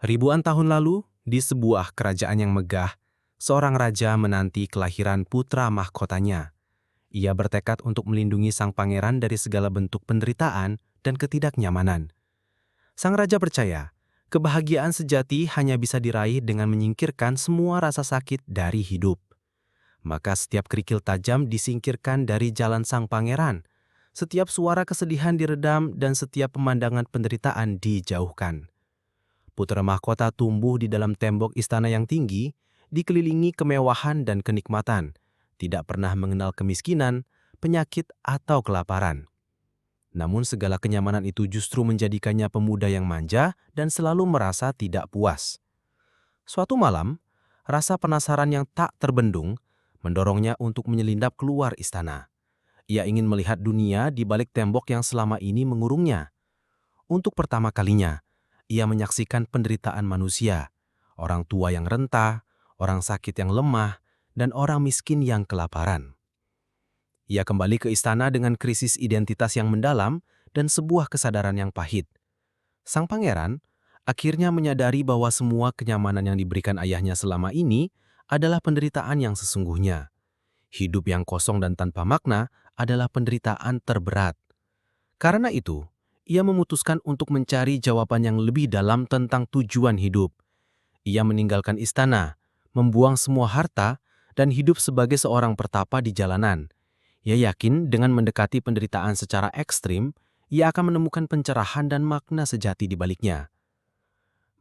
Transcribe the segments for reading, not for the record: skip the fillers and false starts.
Ribuan tahun lalu, di sebuah kerajaan yang megah, seorang raja menanti kelahiran putra mahkotanya. Ia bertekad untuk melindungi sang pangeran dari segala bentuk penderitaan dan ketidaknyamanan. Sang raja percaya, kebahagiaan sejati hanya bisa diraih dengan menyingkirkan semua rasa sakit dari hidup. Maka setiap kerikil tajam disingkirkan dari jalan sang pangeran, setiap suara kesedihan diredam dan setiap pemandangan penderitaan dijauhkan. Putra mahkota tumbuh di dalam tembok istana yang tinggi, dikelilingi kemewahan dan kenikmatan, tidak pernah mengenal kemiskinan, penyakit, atau kelaparan. Namun segala kenyamanan itu justru menjadikannya pemuda yang manja dan selalu merasa tidak puas. Suatu malam, rasa penasaran yang tak terbendung mendorongnya untuk menyelinap keluar istana. Ia ingin melihat dunia di balik tembok yang selama ini mengurungnya. Untuk pertama kalinya, ia menyaksikan penderitaan manusia, orang tua yang renta, orang sakit yang lemah, dan orang miskin yang kelaparan. Ia kembali ke istana dengan krisis identitas yang mendalam dan sebuah kesadaran yang pahit. Sang pangeran akhirnya menyadari bahwa semua kenyamanan yang diberikan ayahnya selama ini adalah penderitaan yang sesungguhnya. Hidup yang kosong dan tanpa makna adalah penderitaan terberat. Karena itu, ia memutuskan untuk mencari jawaban yang lebih dalam tentang tujuan hidup. Ia meninggalkan istana, membuang semua harta, dan hidup sebagai seorang pertapa di jalanan. Ia yakin dengan mendekati penderitaan secara ekstrim, ia akan menemukan pencerahan dan makna sejati di baliknya.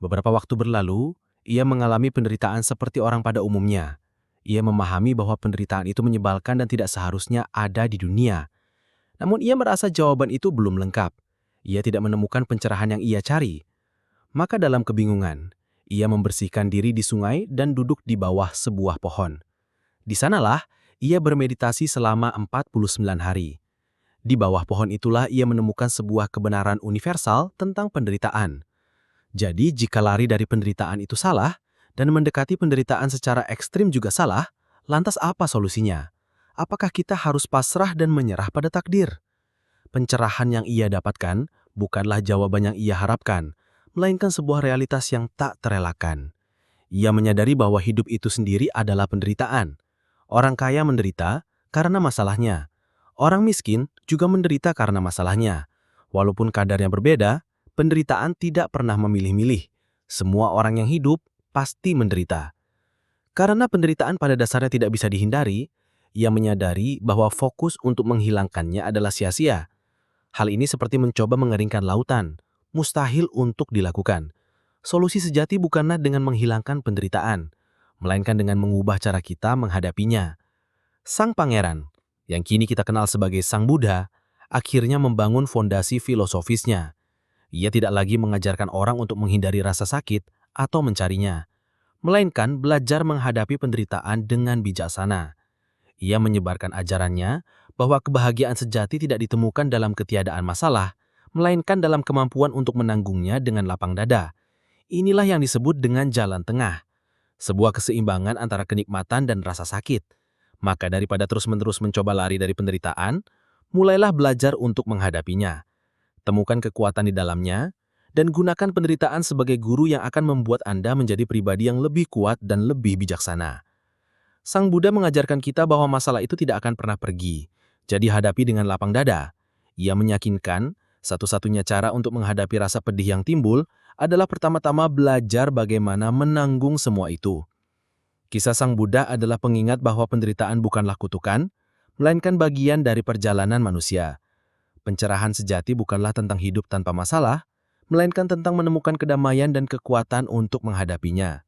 Beberapa waktu berlalu, ia mengalami penderitaan seperti orang pada umumnya. Ia memahami bahwa penderitaan itu menyebalkan dan tidak seharusnya ada di dunia. Namun ia merasa jawaban itu belum lengkap. Ia tidak menemukan pencerahan yang ia cari. Maka dalam kebingungan, ia membersihkan diri di sungai dan duduk di bawah sebuah pohon. Di sanalah ia bermeditasi selama 49 hari. Di bawah pohon itulah ia menemukan sebuah kebenaran universal tentang penderitaan. Jadi jika lari dari penderitaan itu salah, dan mendekati penderitaan secara ekstrim juga salah, lantas apa solusinya? Apakah kita harus pasrah dan menyerah pada takdir? Pencerahan yang ia dapatkan bukanlah jawaban yang ia harapkan, melainkan sebuah realitas yang tak terelakkan. Ia menyadari bahwa hidup itu sendiri adalah penderitaan. Orang kaya menderita karena masalahnya. Orang miskin juga menderita karena masalahnya. Walaupun kadarnya berbeda, penderitaan tidak pernah memilih-milih. Semua orang yang hidup pasti menderita. Karena penderitaan pada dasarnya tidak bisa dihindari, ia menyadari bahwa fokus untuk menghilangkannya adalah sia-sia. Hal ini seperti mencoba mengeringkan lautan, mustahil untuk dilakukan. Solusi sejati bukanlah dengan menghilangkan penderitaan, melainkan dengan mengubah cara kita menghadapinya. Sang pangeran, yang kini kita kenal sebagai Sang Buddha, akhirnya membangun fondasi filosofisnya. Ia tidak lagi mengajarkan orang untuk menghindari rasa sakit atau mencarinya, melainkan belajar menghadapi penderitaan dengan bijaksana. Ia menyebarkan ajarannya bahwa kebahagiaan sejati tidak ditemukan dalam ketiadaan masalah, melainkan dalam kemampuan untuk menanggungnya dengan lapang dada. Inilah yang disebut dengan jalan tengah, sebuah keseimbangan antara kenikmatan dan rasa sakit. Maka daripada terus-menerus mencoba lari dari penderitaan, mulailah belajar untuk menghadapinya. Temukan kekuatan di dalamnya, dan gunakan penderitaan sebagai guru yang akan membuat Anda menjadi pribadi yang lebih kuat dan lebih bijaksana. Sang Buddha mengajarkan kita bahwa masalah itu tidak akan pernah pergi, jadi hadapi dengan lapang dada. Ia meyakinkan, satu-satunya cara untuk menghadapi rasa pedih yang timbul adalah pertama-tama belajar bagaimana menanggung semua itu. Kisah Sang Buddha adalah pengingat bahwa penderitaan bukanlah kutukan, melainkan bagian dari perjalanan manusia. Pencerahan sejati bukanlah tentang hidup tanpa masalah, melainkan tentang menemukan kedamaian dan kekuatan untuk menghadapinya.